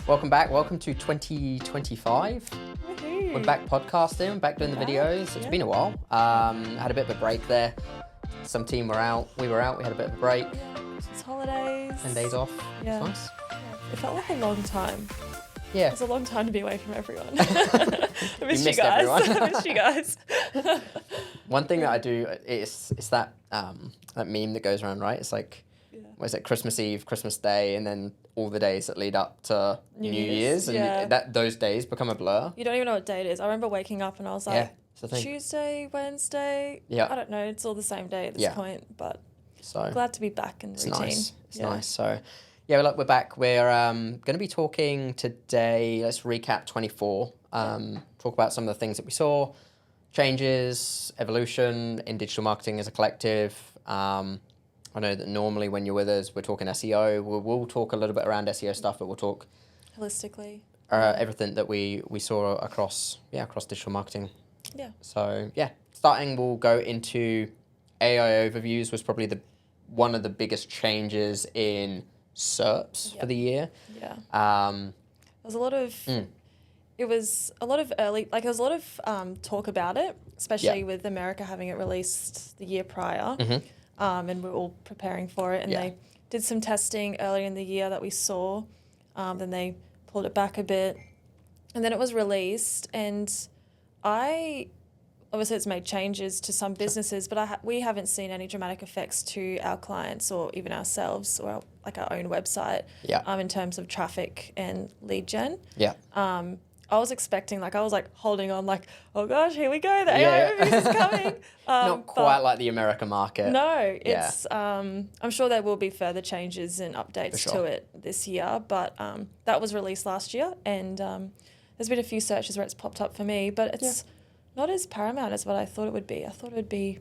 Welcome back. Welcome to 2025. Woohoo. We're back podcasting, back doing the videos. It's been a while. Had a bit of a break there. Some team were out. We were out. We had a bit of a break. Christmas holidays. 10 days off. Yeah. It was nice. It felt like a long time. Yeah. It was a long time to be away from everyone. I missed you missed guys. everyone. I missed you guys. One thing that I do is that that meme that goes around, right? It's like, what is it? Christmas Eve, Christmas Day, and then all the days that lead up to New Year's, and those days become a blur. You don't even know what date it is. I remember waking up and I was like, thing. Tuesday, Wednesday. Yeah. I don't know. It's all the same day at this point, but so glad to be back in the routine. Nice. It's nice. So we're back. We're going to be talking today. Let's recap 24. Talk about some of the things that we saw, changes, evolution in digital marketing as a collective. I know that normally when you're with us, we're talking SEO. We'll talk a little bit around SEO stuff, but we'll talk holistically everything that we saw across digital marketing. Yeah. So starting, we'll go into AI overviews. Was probably one of the biggest changes in SERPs for the year. Yeah. There was a lot of. It was a lot of early, like there was a lot of talk about it, especially with America having it released the year prior. And we're all preparing for it. And they did some testing earlier in the year that we saw. Then they pulled it back a bit. And then it was released. And obviously it's made changes to some businesses, but we haven't seen any dramatic effects to our clients or even ourselves or our own website in terms of traffic and lead gen. Yeah. I was expecting, I was holding on, oh gosh, here we go, the AI overviews is coming. Not quite like the American market. No, it's. I'm sure there will be further changes and updates to it this year, but that was released last year, and there's been a few searches where it's popped up for me, but it's not as paramount as what I thought it would be. I thought it would be.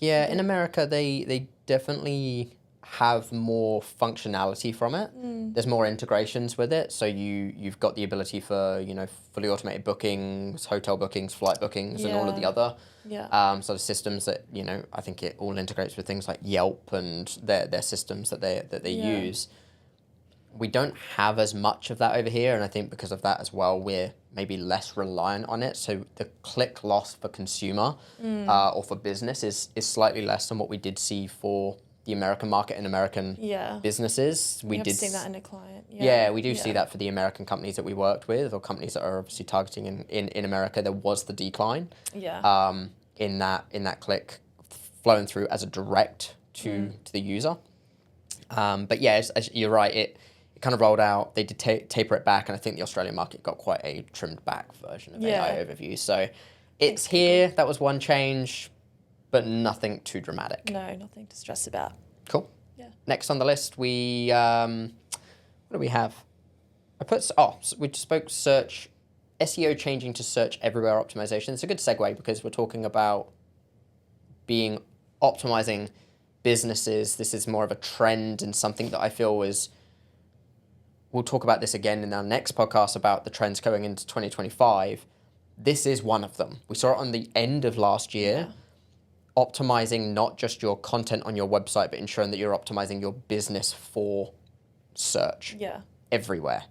Yeah, in America, they definitely have more functionality from it. There's more integrations with it, so you've got the ability for fully automated bookings, hotel bookings, flight bookings, and all of the other sort of systems that I think it all integrates with things like Yelp and their systems that they use. We don't have as much of that over here, and I think because of that as well, we're maybe less reliant on it. So the click loss for consumer or for business is slightly less than what we did see for the American market and American businesses. We did see that in a client. We do see that for the American companies that we worked with, or companies that are obviously targeting in America. There was the decline in that click flowing through as a direct to the user. But as you're right, it kind of rolled out. They did taper it back, and I think the Australian market got quite a trimmed back version of AI overview. So it's here. That was one change, but nothing too dramatic. No, nothing to stress about. Cool. Yeah. Next on the list, we what do we have? We spoke search SEO changing to search everywhere optimization. It's a good segue because we're talking about optimizing businesses. This is more of a trend and something that I feel we'll talk about this again in our next podcast about the trends going into 2025. This is one of them. We saw it on the end of last year. Optimizing not just your content on your website, but ensuring that you're optimizing your business for search. Everywhere.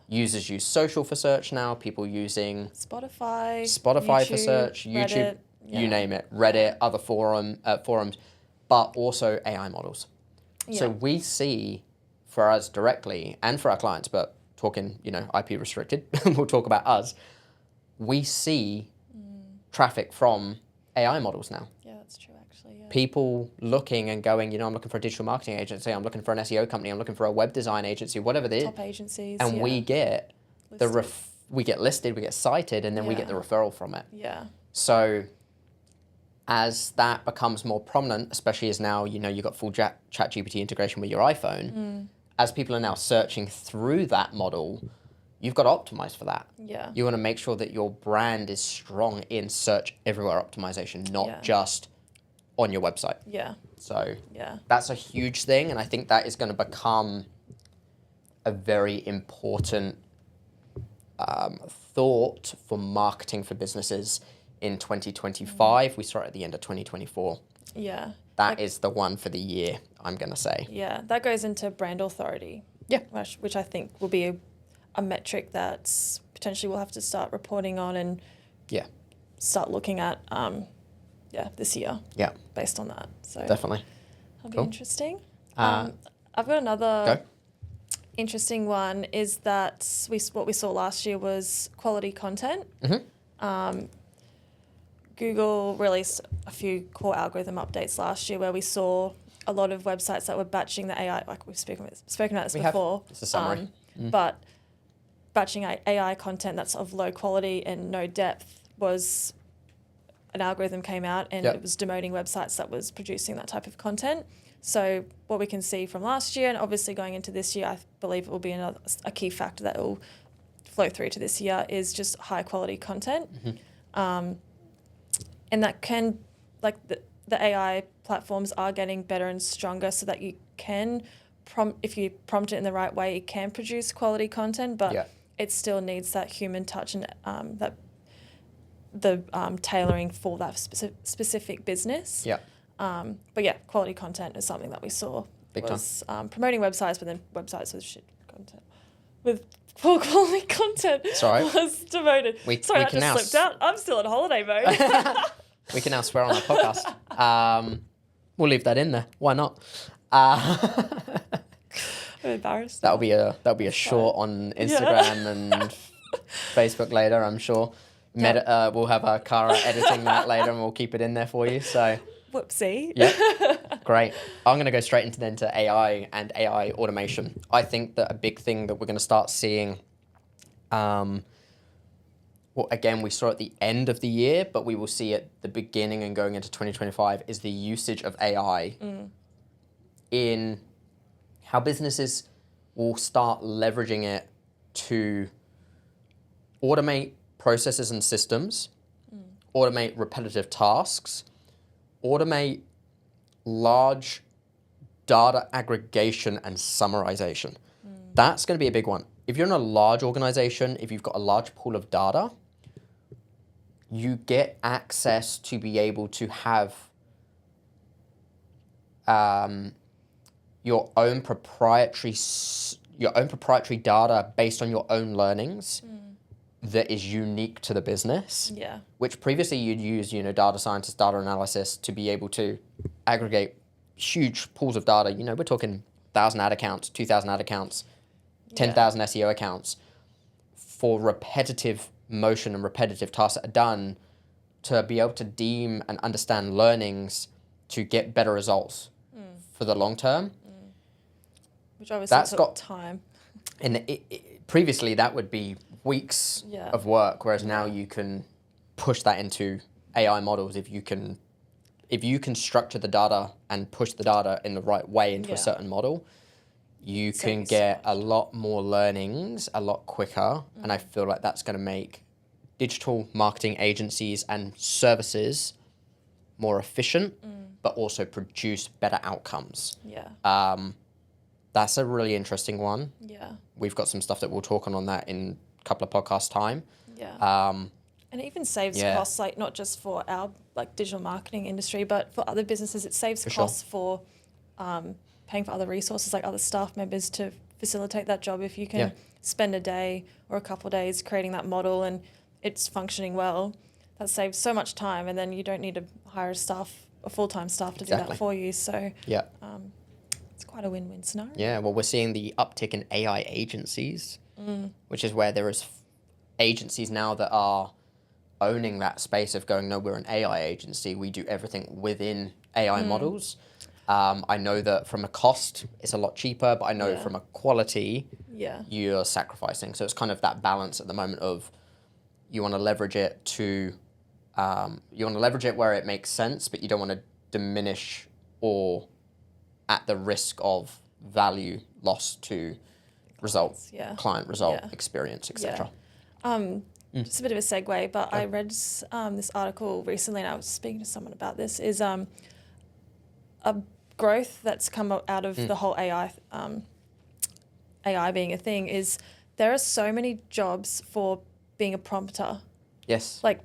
Users use social for search now. People using Spotify YouTube, for search, YouTube, you name it, Reddit, other forums, but also AI models. So we see for us directly and for our clients, but talking IP restricted, we'll talk about us. We see traffic from AI models now. That's true, actually. People looking and going, I'm looking for a digital marketing agency, I'm looking for an SEO company, I'm looking for a web design agency, whatever it is. Top agencies. And we get we get listed, we get cited, and then we get the referral from it. So as that becomes more prominent, especially as now, you've got full ChatGPT integration with your iPhone, as people are now searching through that model, you've got to optimize for that. You want to make sure that your brand is strong in search everywhere optimization, not just on your website. So that's a huge thing, and I think that is going to become a very important thought for marketing for businesses in 2025. We saw it at the end of 2024. That is the one for the year, I'm going to say. That goes into brand authority. Which I think will be a metric that's potentially we'll have to start reporting on and start looking at this year. Yeah. Based on that. So definitely. That'll Cool. be interesting. I've got another interesting one is that what we saw last year was quality content. Mm-hmm. Google released a few core algorithm updates last year where we saw a lot of websites that were batching the AI, like we've spoken about this before. It's a summary. But batching AI content that's of low quality and no depth was an algorithm came out and it was demoting websites that was producing that type of content. So what we can see from last year and obviously going into this year, I believe it will be a key factor that will flow through to this year is just high quality content. Mm-hmm. And that can, like the AI platforms are getting better and stronger so that you can, if you prompt it in the right way, it can produce quality content, but it still needs that human touch and the tailoring for that specific business. Yeah. But yeah, quality content is something that we saw Big was promoting websites, but then websites with shit content, with poor quality content was demoted. Sorry, I just slipped out. I'm still in holiday mode. We can now swear on our podcast. We'll leave that in there. Why not? I'm embarrassed. That'll be a short on Instagram and Facebook later, I'm sure. We'll have Cara editing that later, and we'll keep it in there for you. So. Whoopsie. Yeah, great. I'm going to go straight into AI and AI automation. I think that a big thing that we're going to start seeing, again, we saw at the end of the year, but we will see at the beginning and going into 2025, is the usage of AI in how businesses will start leveraging it to automate processes and systems, automate repetitive tasks, automate large data aggregation and summarization. That's going to be a big one. If you're in a large organization, if you've got a large pool of data, you get access to be able to have your own proprietary data based on your own learnings that is unique to the business. Yeah. Which previously you'd use, data scientists, data analysis to be able to aggregate huge pools of data. We're talking 1,000 ad accounts, 2,000 ad accounts, 10,000 SEO accounts for repetitive motion and repetitive tasks that are done to be able to deem and understand learnings to get better results for the long term. Which obviously took time. And previously that would be weeks of work, whereas now you can push that into AI models if you can structure the data and push the data in the right way into a certain model. You can get a lot more learnings a lot quicker, and I feel like that's going to make digital marketing agencies and services more efficient, but also produce better outcomes. Yeah. That's a really interesting one. Yeah. We've got some stuff that we'll talk on that in a couple of podcasts' time. Yeah. And it even saves costs, like not just for our digital marketing industry, but for other businesses. It saves costs for paying for other resources, like other staff members to facilitate that job. If you can spend a day or a couple of days creating that model and it's functioning well, that saves so much time, and then you don't need to hire a full-time staff to do that for you. So it's quite a win-win scenario. Yeah, well, we're seeing the uptick in AI agencies, which is where there is agencies now that are owning that space of going, no, we're an AI agency. We do everything within AI models. I know that from a cost, it's a lot cheaper, but I know from a quality, you're sacrificing. So it's kind of that balance at the moment of you want to leverage it where it makes sense, but you don't want to diminish or at the risk of value lost to client result, experience, etc. Just a bit of a segue, but I read this article recently, and I was speaking to someone about this, is a growth that's come out of the whole AI being a thing is there are so many jobs for being a prompter. Yes. Like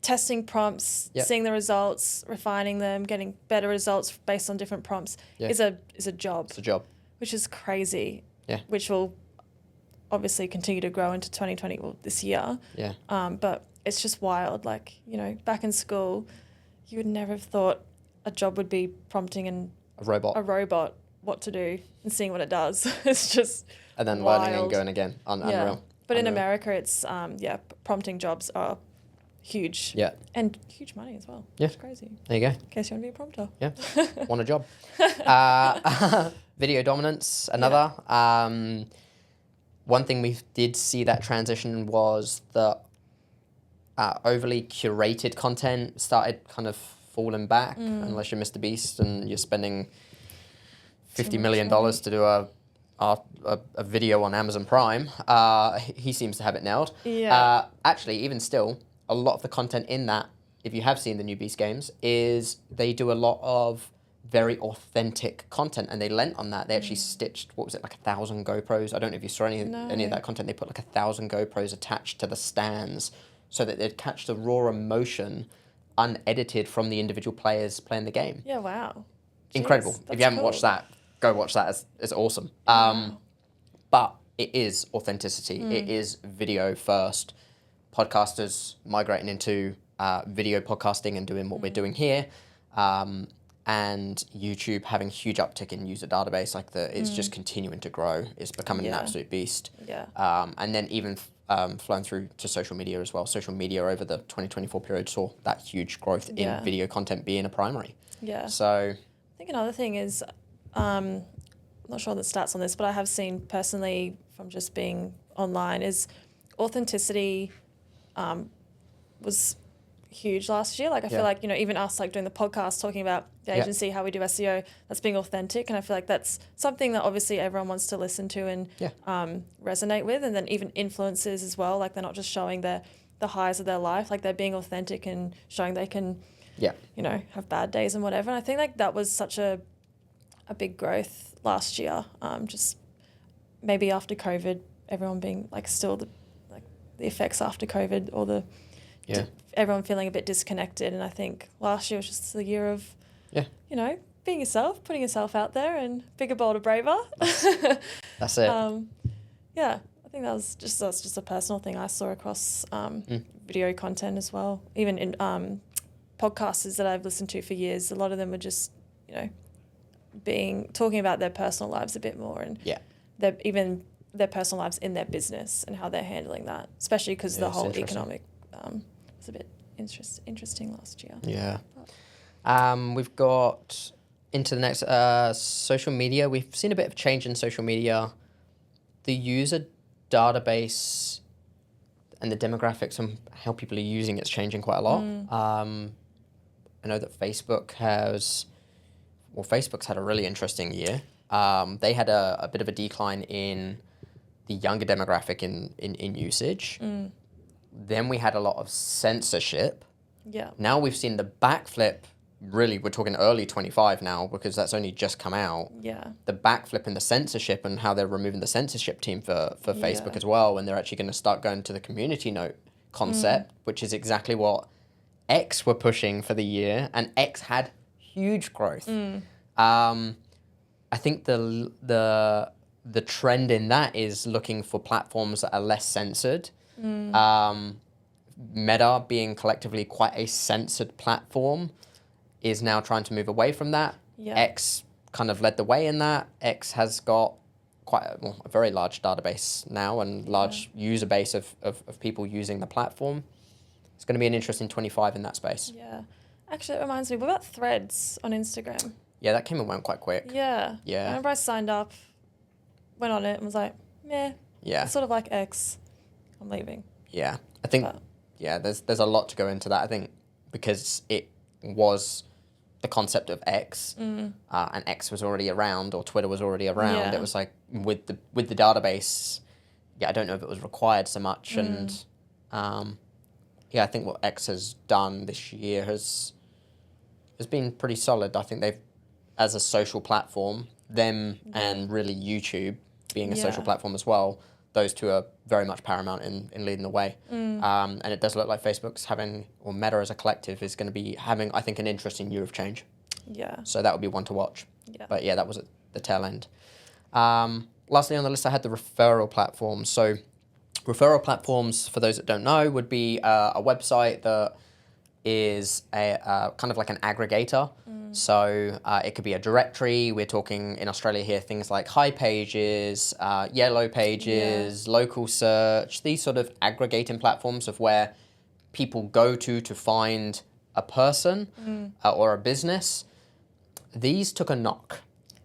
testing prompts, seeing the results, refining them, getting better results based on different prompts is a job. It's a job. Which is crazy. Yeah. Which will obviously continue to grow into 2020, well, this year. Yeah. But it's just wild. Like, you know, back in school, you would never have thought a job would be prompting A robot what to do and seeing what it does. It's just and then wild. learning and going again. Unreal. But in America, it's prompting jobs are huge. Yeah. And huge money as well. Yeah. It's crazy. There you go. In case you want to be a prompter. Yeah. Want a job. Video dominance, another. One thing we did see that transition was the overly curated content started kind of falling back, unless you're Mr. Beast and you're spending $50 million to do a video on Amazon Prime. He seems to have it nailed. Yeah. Actually, even still, a lot of the content in that, if you have seen the new Beast games, is they do a lot of very authentic content, and they lent on that. They actually stitched, what was it, like 1,000 GoPros? I don't know if you saw any of that content. They put like 1,000 GoPros attached to the stands so that they'd catch the raw emotion unedited from the individual players playing the game. Yeah, wow. Incredible. Jeez, if you haven't watched that, go watch that. It's awesome. But it is authenticity. It is video first. Podcasters migrating into video podcasting and doing what we're doing here. And YouTube having huge uptick in user database. Like it's just continuing to grow. It's becoming an absolute beast. Yeah. And then even flowing through to social media as well. Social media over the 2024 period saw that huge growth in video content being a primary. Yeah. So I think another thing is, I'm not sure the stats on this, but I have seen personally from just being online is authenticity was huge last year. Like I feel like, you know, even us like doing the podcast talking about the agency, how we do SEO, that's being authentic. And I feel like that's something that obviously everyone wants to listen to and resonate with. And then even influencers as well, like they're not just showing the highs of their life, like they're being authentic and showing they can, you know, have bad days and whatever. And I think like that was such a big growth last year. Just maybe after COVID, everyone being like still the effects after COVID or everyone feeling a bit disconnected. And I think last year was just the year of, you know, being yourself, putting yourself out there and bigger, bolder, braver. That's it. Yeah, I think that's just a personal thing I saw across video content as well. Even in podcasters that I've listened to for years, a lot of them were just, you know, talking about their personal lives a bit more and their personal lives in their business and how they're handling that, especially because the whole economic was a bit interesting last year. Yeah. We've got into the next social media. We've seen a bit of change in social media. The user database and the demographics and how people are using it's changing quite a lot. I know that Facebook's had a really interesting year. They had a bit of a decline in the younger demographic in usage. Then we had a lot of censorship. Yeah. Now we've seen the backflip. Really, we're talking early 25 now because that's only just come out. Yeah. The backflip in the censorship and how they're removing the censorship team for Facebook as well, and they're actually going to start going to the community note concept, which is exactly what X were pushing for the year, and X had huge growth. I think the trend in that is looking for platforms that are less censored. Meta being collectively quite a censored platform is now trying to move away from that. X kind of led the way in that. X has got quite a very large database now and large user base of people using the platform. It's going to be an interesting 25 in that space. Yeah. Actually, it reminds me, what about Threads on Instagram? Yeah, that came and went quite quick. Yeah. Yeah. I remember I signed up, went on it and was like, meh. Yeah. It's sort of like X. I'm leaving. Yeah. I think, there's a lot to go into that. I think because it was the concept of X, and X was already around, or Twitter was already around. It was like with the database. I don't know if it was required so much, and I think what X has done this year has been pretty solid. I think they've, as a social platform, them and really YouTube being a social platform as well. Those two are very much paramount in leading the way. And it does look like Facebook's having, or Meta as a collective is going to be having, I think, an interesting year of change. Yeah. So that would be one to watch. Yeah. But yeah, that was at the tail end. lastly on the list, I had the referral platforms. So referral platforms, for those that don't know, would be a website that is a kind of like an aggregator. So it could be a directory. We're talking in Australia here things like High Pages, Yellow Pages, Local Search, these sort of aggregating platforms of where people go to find a person or a business. These took a knock.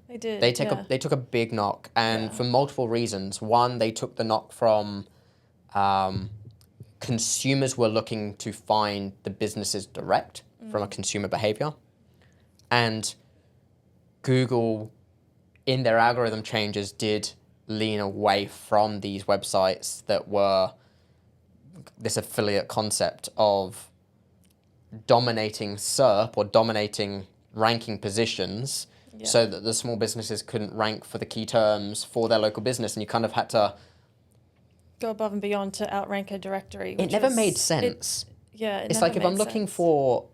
They did. They took a big knock, and for multiple reasons. One, they took the knock from consumers were looking to find the businesses direct from a consumer behavior, and Google, in their algorithm changes, did lean away from these websites that were this affiliate concept of dominating SERP or dominating ranking positions so that the small businesses couldn't rank for the key terms for their local business, and you kind of had to go above and beyond to outrank a directory. It never made sense. It's like if I'm looking for,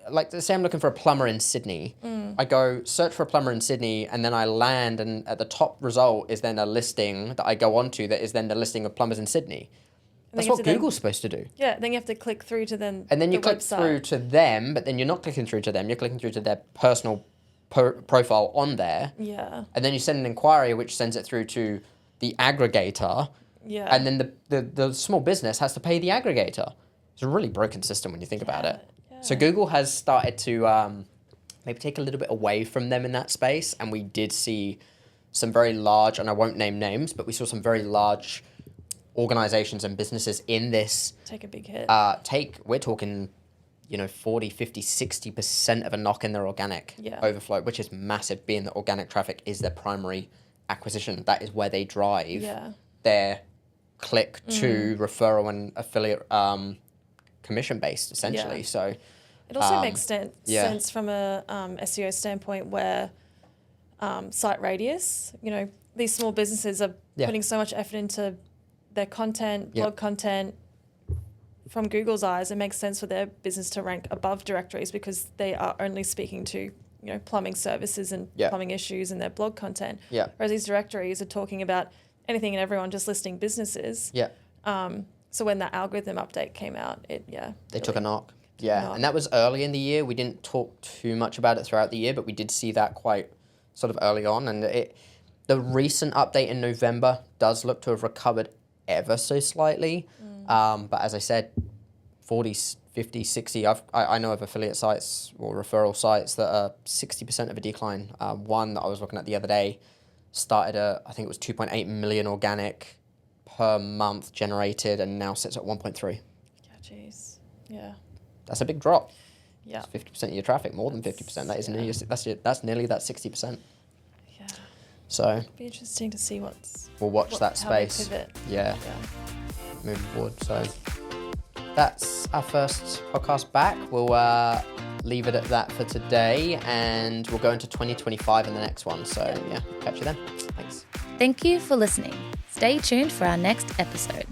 like say I'm looking for a plumber in Sydney, I go search for a plumber in Sydney, and then I land, and at the top result is then a listing that I go onto that is then the listing of plumbers in Sydney. That's what Google's supposed to do. Yeah, then you have to click through to them. And then you click through to them, but then you're not clicking through to them. You're clicking through to their personal profile on there. Yeah. And then you send an inquiry, which sends it through to the aggregator. Yeah. And then the small business has to pay the aggregator. It's a really broken system when you think about it. Yeah. So Google has started to maybe take a little bit away from them in that space. And we did see some very large, and I won't name names, but we saw some very large organizations and businesses in this take a big hit. We're talking, 40, 50, 60% of a knock in their organic overflow, which is massive, being that organic traffic is their primary acquisition. That is where they drive their click to referral and affiliate commission based, essentially. So it also makes sense from a SEO standpoint where site radius, these small businesses are putting so much effort into their content, blog content. From Google's eyes, it makes sense for their business to rank above directories because they are only speaking to, plumbing services and plumbing issues in their blog content. Yeah. Whereas these directories are talking about anything and everyone, just listing businesses. Yeah. So when that algorithm update came out, they took a knock. Yeah. And that was early in the year. We didn't talk too much about it throughout the year, but we did see that quite sort of early on. And the recent update in November does look to have recovered ever so slightly. But as I said, 40, 50, 60, I know of affiliate sites or referral sites that are 60% of a decline. One that I was looking at the other day started I think it was 2.8 million organic per month generated and now sits at 1.3. Yeah, jeez. Yeah. That's a big drop. Yeah. It's 50% of your traffic, more than 50%. That is nearly, that's nearly that 60%. Yeah. So it'll be interesting to see we'll watch that space. How they pivot. Yeah. Moving forward. So that's our first podcast back. We'll leave it at that for today, and we'll go into 2025 in the next one. So catch you then. Thanks. Thank you for listening. Stay tuned for our next episode.